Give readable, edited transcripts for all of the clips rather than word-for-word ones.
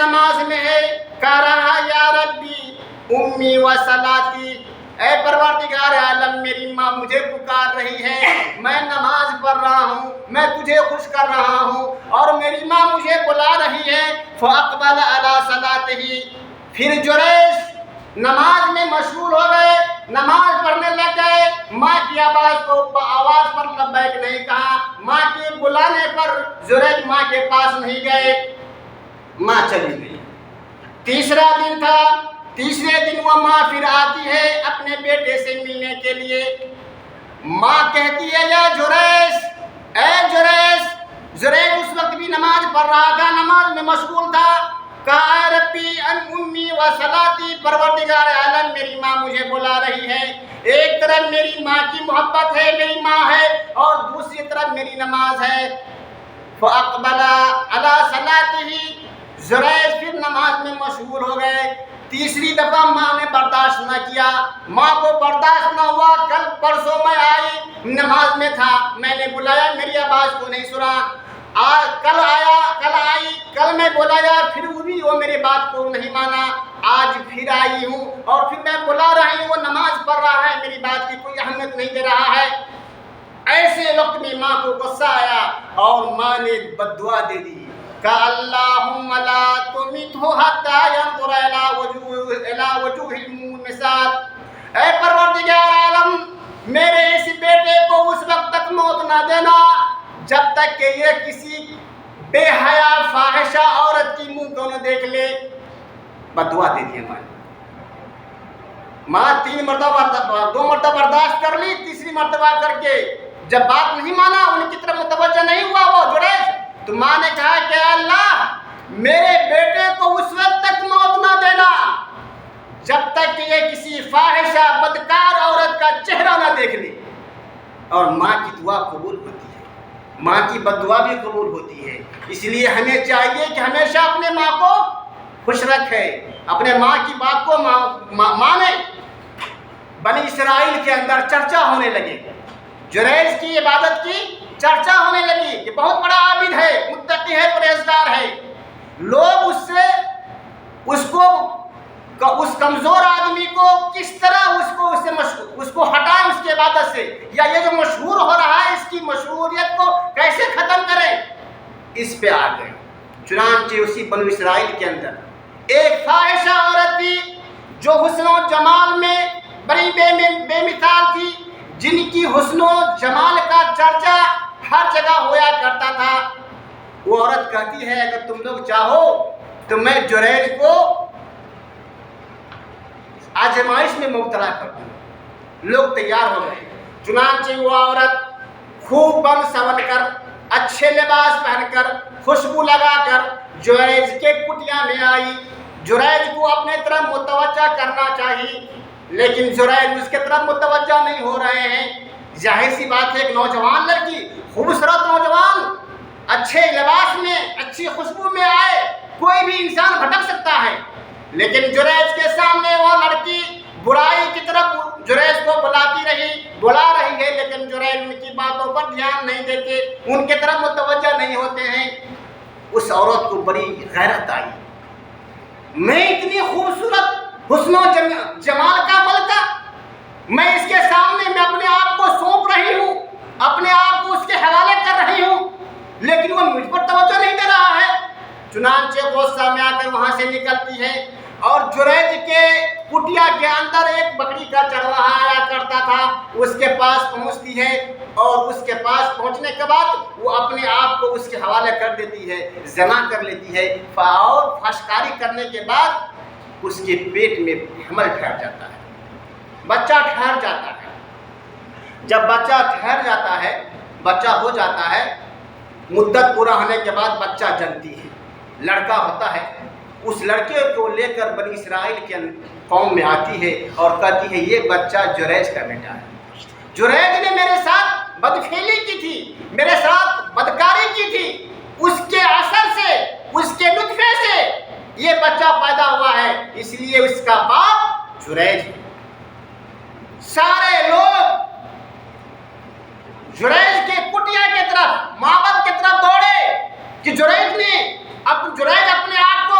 نماز میں ہے، کہہ رہا یا ربی امی و صلاتی، اے پروردگار عالم میری ماں مجھے پکار رہی ہے، میں نماز پڑھ رہا ہوں، میں تجھے خوش کر رہا ہوں اور میری ماں مجھے بلا رہی ہے۔ فاقبل علی صلاتہ، پھر جریج نماز میں مشغول ہو گئے، نماز پڑھنے لگ گئے۔ ماں کی آواز پر لبیک نہیں کہا، ماں کے بلانے پر جریج ماں کے پاس نہیں گئے، ماں چلی گئی۔ تیسرا دن تھا، تیسرے دن وہ ماں پھر آتی ہے اپنے بیٹے سے ملنے کے لیے۔ ماں کہتی ہے یا جریج، اے جریج، جریج اس وقت بھی نماز پڑھ رہا تھا، نماز میں مشغول تھا، کہا اے ربی ان امی و صلاتی، پروردگار عالم میری ماں مجھے بلا رہی ہے، ایک طرف میری ماں کی محبت ہے، میری ماں ہے، اور دوسری طرف میری نماز ہے۔ فاقبل علی صلاتہ، جریج پھر نماز میں مشغول ہو گئے۔ تیسری دفعہ ماں نے برداشت نہ کیا، ماں کو برداشت نہ ہوا، کل پرسوں میں آئی، نماز میں تھا، میں نے بلایا میری آواز کو نہیں سنا، آج کل آئی، کل میں بلایا پھر وہ میری بات کو نہیں مانا، آج پھر آئی ہوں اور پھر میں بلا رہی ہوں، وہ نماز پڑھ رہا ہے، میری بات کی کوئی اہمیت نہیں دے رہا ہے۔ ایسے وقت میں ماں کو غصہ آیا اور ماں نے بد دعا دے دی کہ اللہم لا تمتہ حتی ینظر الی وجوہ المومسات، اے پروردگار عالم میرے اس بیٹے کو اس وقت تک موت نہ دینا جب تک کہ یہ کسی بے حیا فاحشہ عورت کی منہ کو نہ دیکھ لے۔ بد دعا دے دی ماں نے۔ ماں دو مرتبہ برداشت کر لی، تیسری مرتبہ کر کے جب بات نہیں مانا، ان کی طرف متوجہ نہیں ہوا وہ جریج، تو ماں نے کہا کہ اللہ میرے بیٹے کو اس وقت تک موت نہ دینا جب تک کہ یہ کسی فاحشہ بدکار عورت کا چہرہ نہ دیکھ لے۔ اور ماں کی دعا قبول ہوتی ہے، ماں کی بد دعا بھی قبول ہوتی ہے، اس لیے ہمیں چاہیے کہ ہمیشہ اپنے ماں کو خوش رکھے، اپنے ماں کی بات کو مانے۔ بنی اسرائیل کے اندر چرچا ہونے لگے، جریج کی عبادت کی چرچا ہونے لگی کہ بہت بڑا عابد ہے، متقی ہے، پرہیزگار ہے، لوگ اس کمزور آدمی کو کس طرح اس کو ہٹائیں اس کی عبادت سے، یا یہ جو مشہور ہو رہا ہے اس کی مشہوریت کو کیسے ختم کریں، اس پہ آ گئے۔ چنانچہ اسی بنو اسرائیل کے اندر ایک فاحشہ عورت تھی جو حسن و جمال میں بڑی بے مثال تھی، جن کی حسن و جمال کا چرچا ہر جگہ ہوا کرتا تھا۔ وہ عورت کہتی ہے اگر تم لوگ چاہو تو میں جریج کو آزمائش میں مبتلا کر دوں۔ لوگ تیار ہو گئے، چنانچہ وہ عورت خوب بن سنور کر، اچھے لباس پہن کر، خوشبو لگا کر جریج کے کٹیا میں آئی۔ جریج کو اپنے طرف متوجہ کرنا چاہیے، لیکن جریج اس کے طرف متوجہ نہیں ہو رہے ہیں۔ ظاہر سی بات ہے ایک نوجوان لڑکی، خوبصورت نوجوان، اچھے لباس میں، اچھی خوشبو میں آئے، کوئی بھی انسان بھٹک سکتا ہے، لیکن جریج کے سامنے وہ لڑکی برائی کی طرف جریج کو بلا رہی ہے، لیکن جریج ان کی باتوں پر دھیان نہیں دیتے، ان کے طرف متوجہ نہیں ہوتے ہیں۔ اس عورت کو بڑی غیرت آئی، میں اتنی خوبصورت حسن و جمال کا ملکہ، میں اس کے سامنے میں اپنے آپ کو سونپ رہی ہوں، اپنے آپ کو اس کے حوالے کر رہی ہوں، لیکن وہ مجھ پر توجہ نہیں دے رہا ہے۔ چنانچہ غصہ میں آ کر وہاں سے نکلتی ہے اور جریج کے کٹیا کے اندر ایک بکری کا چرواہا آیا کرتا تھا، اس کے پاس پہنچتی ہے اور اس کے پاس پہنچنے کے بعد وہ اپنے آپ کو اس کے حوالے کر دیتی ہے، زنا کر لیتی ہے، اور فحشکاری کرنے کے بعد اس کے پیٹ میں حمل ٹھہر جاتا ہے، بچہ ٹھہر جاتا ہے۔ جب بچہ ٹھہر جاتا ہے، بچہ ہو جاتا ہے، مدت پورا ہونے کے بعد بچہ جنتی ہے، لڑکا ہوتا ہے، اس لڑکے کو لے کر بنی اسرائیل کے قوم میں آتی ہے اور کہتی ہے یہ بچہ جریج کا بیٹا ہے، جریج نے میرے ساتھ بدفعلی کی تھی، میرے ساتھ بدکاری کی تھی، اس کے اثر سے، اس کے نطفے سے یہ بچہ پیدا ہوا ہے، اس لیے اس کا باپ جریج ہے۔ سارے لوگ جریج کے کٹیا کی طرف، معبد کی طرف دوڑے کہ جریج اپنے آپ کو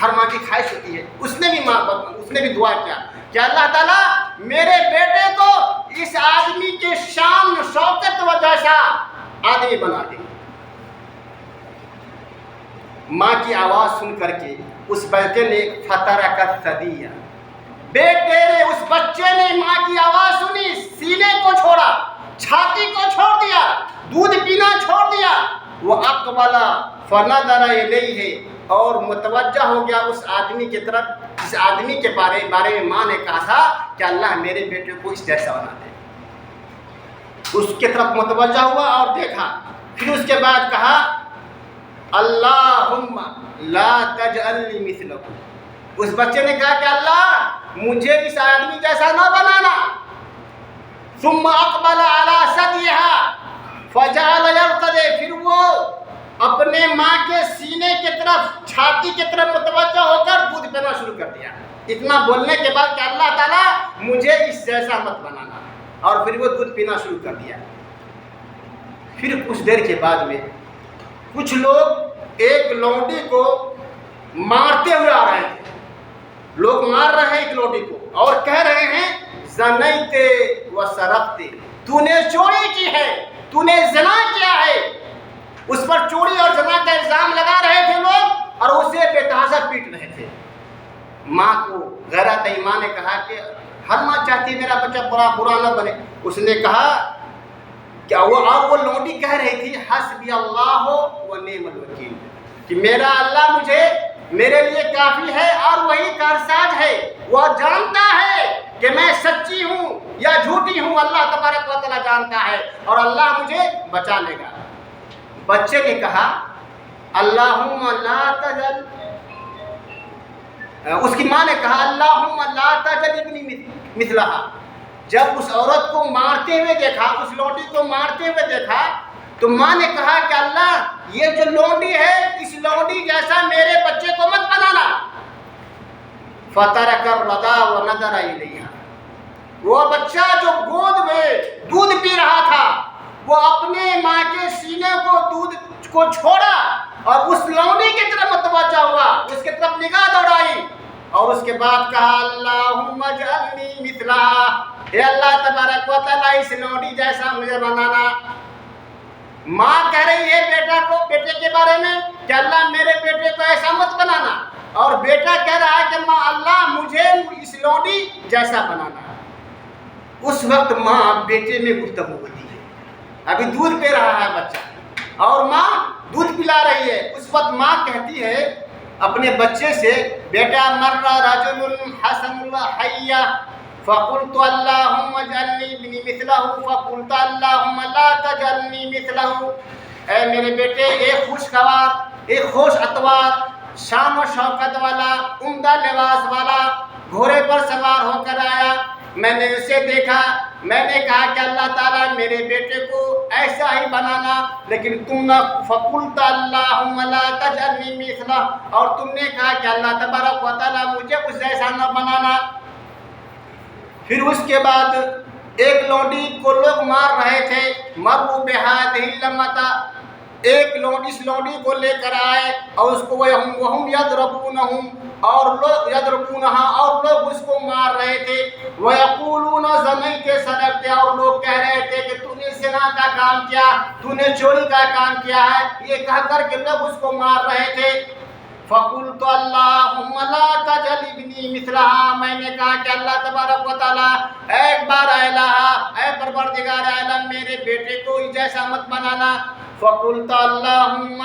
ہر ماں کی خواہش ہوتی ہے. اس نے بھی دعا کیا کہ اللہ تعالیٰ میرے بیٹے کو اس آدمی کے شان شوکت و جیسا آدمی بنا دے. ماں کی آواز سن کر کے اس بیٹے نے فترکت ثدیہ، بیٹے نے، اس بچے نے ماں کی آواز سنی، سینے کو چھوڑا، چھاتی کو چھوڑ دیا، دودھ پینا چھوڑ دیا. وہ اقبل فنظر الیہ، اور متوجہ ہو گیا اس آدمی کی طرف جس آدمی کے بارے میں ماں نے کہا تھا کہ اللہ میرے بیٹے کو اس جیسا بنا دے. اس کی طرف متوجہ ہوا اور دیکھا. پھر اس کے بعد کہا اللہم لا تجعلنی مثلہ. اس بچے نے کہا کہ اللہ مجھے اس آدمی جیسا نہ بنانا. ثم اقبل علی ثدیہا فجعل یرتدی، پھر وہ اپنے ماں کے سینے کی طرف، چھاتی کی طرف متوجہ ہو کر دودھ پینا شروع کر دیا. اتنا بولنے کے بعد کہ اللہ تعالیٰ مجھے اس جیسا مت بنانا، اور پھر وہ دودھ پینا شروع کر دیا. پھر کچھ دیر کے بعد میں کچھ لوگ ایک لونڈی کو مارتے ہوئے آ رہے تھے. لوگ مار رہے ہیں ایک لونڈی کو اور کہہ رہے ہیں زنیتے و سرقتے، تو نے چوری کی ہے، تو نے زنا کیا ہے. اس پر چوری اور زنا کا الزام لگا رہے تھے لوگ اور اسے بے تحاشا پیٹ رہے تھے. ماں کو غیرت ایمان نے کہا کہ ہر ماں چاہتی ہے میرا بچہ برا نہ بنے. اس نے کہا کیا وہ لونڈی کہہ رہی تھی حسبی اللہ و نعم الوکیل، کہ میرا اللہ میرے لیے کافی ہے اور وہی کارساز ہے. وہ جانتا ہے کہ میں سچی ہوں یا جھوٹی ہوں، اللہ تبارک و تعالیٰ جانتا ہے اور اللہ مجھے بچا لے گا. بچے نے کہا اللہم لا تجل، اس کی ماں نے کہا اللہم لا تجل ابنی مثلہا. جب اس عورت کو مارتے ہوئے دیکھا، اس لونڈی کو مارتے ہوئے دیکھا، تو ماں نے کہا کہ اللہ یہ جو لونڈی ہے اس لونڈی جیسا میرے بچے کو مت بنانا. فترک الرضاع ونظر الیہا، وہ بچہ جو گود میں دودھ پی رہا تھا وہ اپنے ماں کے سینے کو دودھ کو چھوڑا اور اس لونڈی کی طرف متوجہ ہوا، اس کی طرف نگاہ دوڑائی اور اس کے بعد کہا اللہم اجعلنی مثلہا، اے اللہ تبارک و تعالیٰ اس لونڈی جیسا مجھے بنانا. ماں کہہ رہی ہے بیٹے کے بارے میں کہ اللہ میرے بیٹے کو ایسا مت بنانا، اور بیٹا کہہ رہا ہے کہ ماں اللہ مجھے اس لونڈی جیسا بنانا. اس وقت ماں بیٹے میں گفتگو ہوتی ہے، ابھی دودھ پی رہا ہے بچہ اور ماں دودھ پلا رہی ہے. اس وقت ماں کہتی ہے اپنے بچے سے بیٹا مر رجل حسن الحیہ فقلت اللہم اجعلنی ابنی مثلہ فقلت اللہم لا تجعلنی مثلہ. اے میرے بیٹے ایک خوشگوار، ایک خوش اتوار، شان و شوکت والا، عمدہ لباس والا گھوڑے پر سوار ہو کر آیا. میں نے اسے دیکھا، میں نے کہا کہ اللہ تعالیٰ میرے بیٹے کو ایسا ہی بنانا، لیکن تم نے فقلت اللہم لا تجعلنی مثلہ، اور تم نے کہا کہ اللہ تبارک و تعالیٰ مجھے اس جیسا نہ بنانا. پھر اس کے بعد ایک لونڈی کو لوگ مار رہے تھے. مروا بہذہ اللمۃ، ایک اس لونڈی کو لے کر آئے اور اس کو وہم یضربونہم، اور لوگ یضربونہا، اور لوگ اس کو مار رہے تھے. ویقولون زنیت سرقت، اور لوگ کہہ رہے تھے کہ تو نے زنا کا کام کیا، تو نے چوری کا کام کیا ہے، یہ کہہ کر کے لوگ اس کو مار رہے تھے. فقلت اللہم لا تجعل ابنی مثلہا، میں نے کہا کہ اللہ تبارک و تعالیٰ ایک بار اے الہ، اے پروردگار عالم میرے بیٹے کو جیسا مت بنانا. فقلت اللہم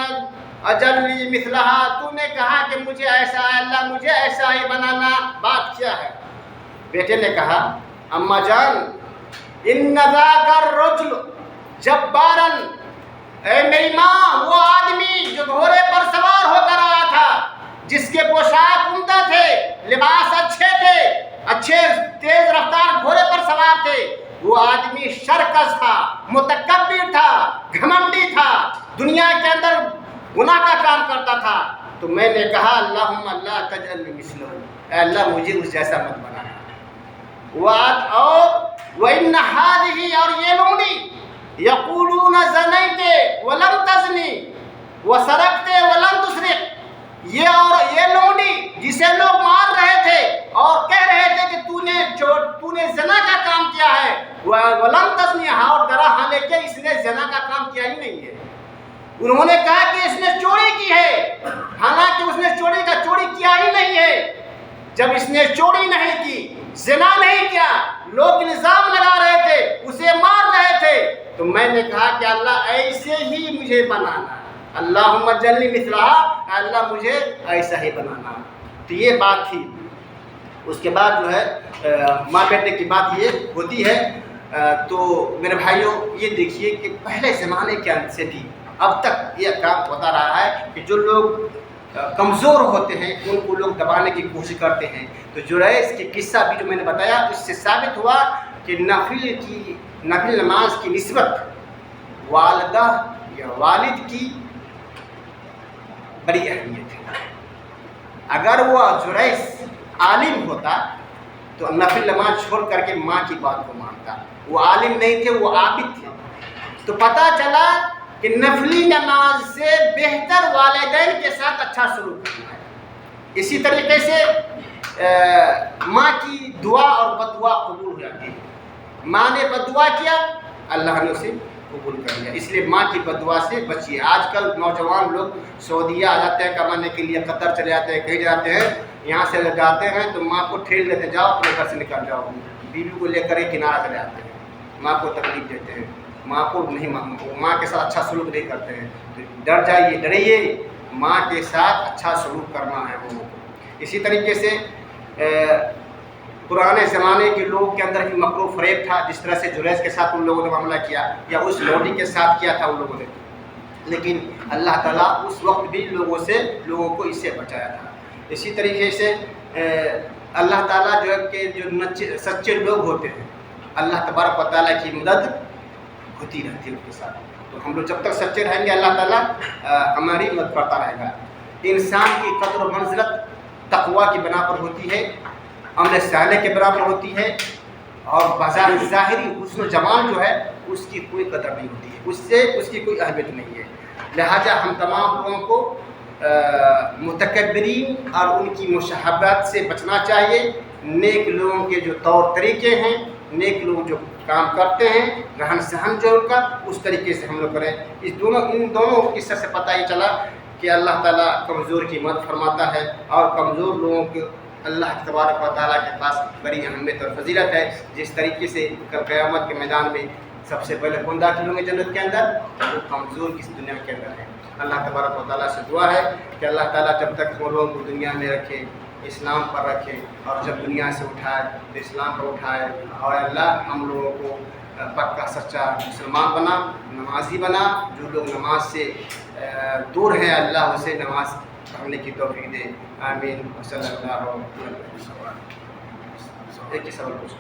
اجعلنی مثلہا، تو نے کہا کہ مجھے ایسا، اللہ مجھے ایسا ہی بنانا. بات کیا ہے؟ بیٹے نے کہا اماں جان ان ذاک الرجل جبارا، اے میری ماں وہ آدمی جو گھوڑے پر سوار ہو کر آیا تھا، جس کے پوشاک عمدہ تھے، لباس اچھے تھے، اچھے تیز رفتار گھوڑے پر سوار تھے، وہ آدمی شرکس تھا، متکبر تھا، گھمنڈی تھا، دنیا کے اندر گناہ کا کام کرتا تھا. تو میں نے کہا اللہم لا تجعلنی مثلہ، اے اللہ مجھے اس جیسا مت بنانا. اور وَإِنَّ هَٰذِهِ، اور یہ لونڈی یقولون زنیت ولم تزنی وسرقت ولم تسرق، یہ اور یہ لونڈی اسے لوگ مار رہے تھے اور کہہ رہے تھے کہ تو نے زنا کا کام کیا ہے، وَلَمْ تَزْنِهَا، اور درا حالانکہ اس نے زنا کا کام کیا ہی نہیں ہے۔ انہوں نے کہا کہ اس نے چوری کی ہے، حالانکہ اس نے چوری کیا ہی نہیں ہے۔ جب اس نے چوری نہیں کی، زنا نہیں کیا، لوگ الزام لگا رہے تھے، اسے مار رہے تھے، تو میں نے کہا کہ اللہ ایسے ہی مجھے بنانا، اللہم اجعلنی مثلہا، اللہ مجھے ایسا ہی بنانا۔ تو یہ بات تھی۔ اس کے بعد جو ہے ماں بیٹے کی بات یہ ہوتی ہے۔ تو میرے بھائیوں یہ دیکھیے کہ پہلے زمانے کے اندر سے بھی اب تک یہ کام ہوتا رہا ہے کہ جو لوگ کمزور ہوتے ہیں ان کو لوگ دبانے کی کوشش کرتے ہیں۔ تو جریج کے قصہ بھی جو میں نے بتایا اس سے ثابت ہوا کہ نفل نماز کی نسبت والدہ یا والد کی بڑی اہمیت ہے۔ اگر وہ جریج عالم ہوتا تو نفل نماز چھوڑ کر کے ماں کی بات کو مانتا۔ وہ عالم نہیں تھے، وہ عابد تھے۔ تو پتہ چلا کہ نفلی نماز سے بہتر والدین کے ساتھ اچھا سلوک کرنا ہے۔ اسی طریقے سے ماں کی دعا اور بدعا قبول ہو جاتی ہے۔ ماں نے بدعا کیا، اللہ نے اسے قبول کر لیا۔ اس لیے ماں کی بدعا سے بچیے۔ آج کل نوجوان لوگ سعودیہ آ جاتے ہیں کمانے کے لیے، قطر چلے جاتے ہیں، کہیں جاتے ہیں، یہاں سے جاتے ہیں تو ماں کو ٹھیل دیتے، جاؤ اپنے گھر سے نکل جاؤ، بیوی کو لے کر ایک کنارہ چلے جاتے ہیں، ماں کو تکلیف دیتے ہیں، ماں کو نہیں، ماں کے ساتھ اچھا سلوک نہیں کرتے ہیں۔ تو ڈر جائیے، ڈریے، ماں کے ساتھ اچھا سلوک کرنا ہے لوگوں کو۔ اسی طریقے سے پرانے زمانے کے لوگ کے اندر بھی مکر و فریب تھا، جس طرح سے جریج کے ساتھ ان لوگوں نے معاملہ کیا یا اس لوڈی کے ساتھ کیا تھا ان لوگوں نے، لیکن اللہ تعالیٰ اس وقت بھی لوگوں کو اس سے بچایا تھا۔ اسی طریقے سے اللہ تعالیٰ جو ہے کہ جو سچے لوگ ہوتے ہیں، اللہ تبارک و تعالیٰ کی مدد ہوتی رہتی ہے ان کے ساتھ۔ تو ہم لوگ جب تک سچے رہیں گے اللہ تعالیٰ ہماری مدد کرتا رہے گا۔ انسان کی قدر و منزلت تقویٰ کی بنا پر ہوتی ہے، عمل صالح کے برابر ہوتی ہے، اور بظاہر ظاہری حسن و جمال جو ہے اس کی کوئی قدر نہیں ہوتی ہے، اس کی کوئی اہمیت نہیں ہے۔ لہٰذا ہم تمام لوگوں کو متکبرین اور ان کی مشابہت سے بچنا چاہیے۔ نیک لوگوں کے جو طور طریقے ہیں، نیک لوگ جو کام کرتے ہیں، رہن سہن جو ان کا، اس طریقے سے ہم لوگ کریں۔ ان دونوں قصے سے پتہ یہ چلا کہ اللہ تعالیٰ کمزور کی مدد فرماتا ہے، اور کمزور لوگوں کو اللہ تبارک و تعالیٰ کے پاس بڑی اہمیت اور فضیلت ہے۔ جس طریقے سے کل قیامت کے میدان میں سب سے پہلے کون داخل ہوں گے جنت کے اندر؟ وہ کمزور کس دنیا کے اندر ہے۔ اللہ تبارک و تعالیٰ سے دعا ہے کہ اللہ تعالیٰ جب تک ہم لوگوں کو دنیا میں رکھے، اسلام پر رکھے، اور جب دنیا سے اٹھائے تو اسلام پر اٹھائے، اور اللہ ہم لوگوں کو پکا سچا مسلمان بنا، نمازی بنا۔ جو لوگ نماز سے دور ہیں اللہ اسے نماز پڑھنے کی توفیق دے، آمین۔ صلی اللہ علیہ وسلم۔ ایک ہی سوال پوچھو۔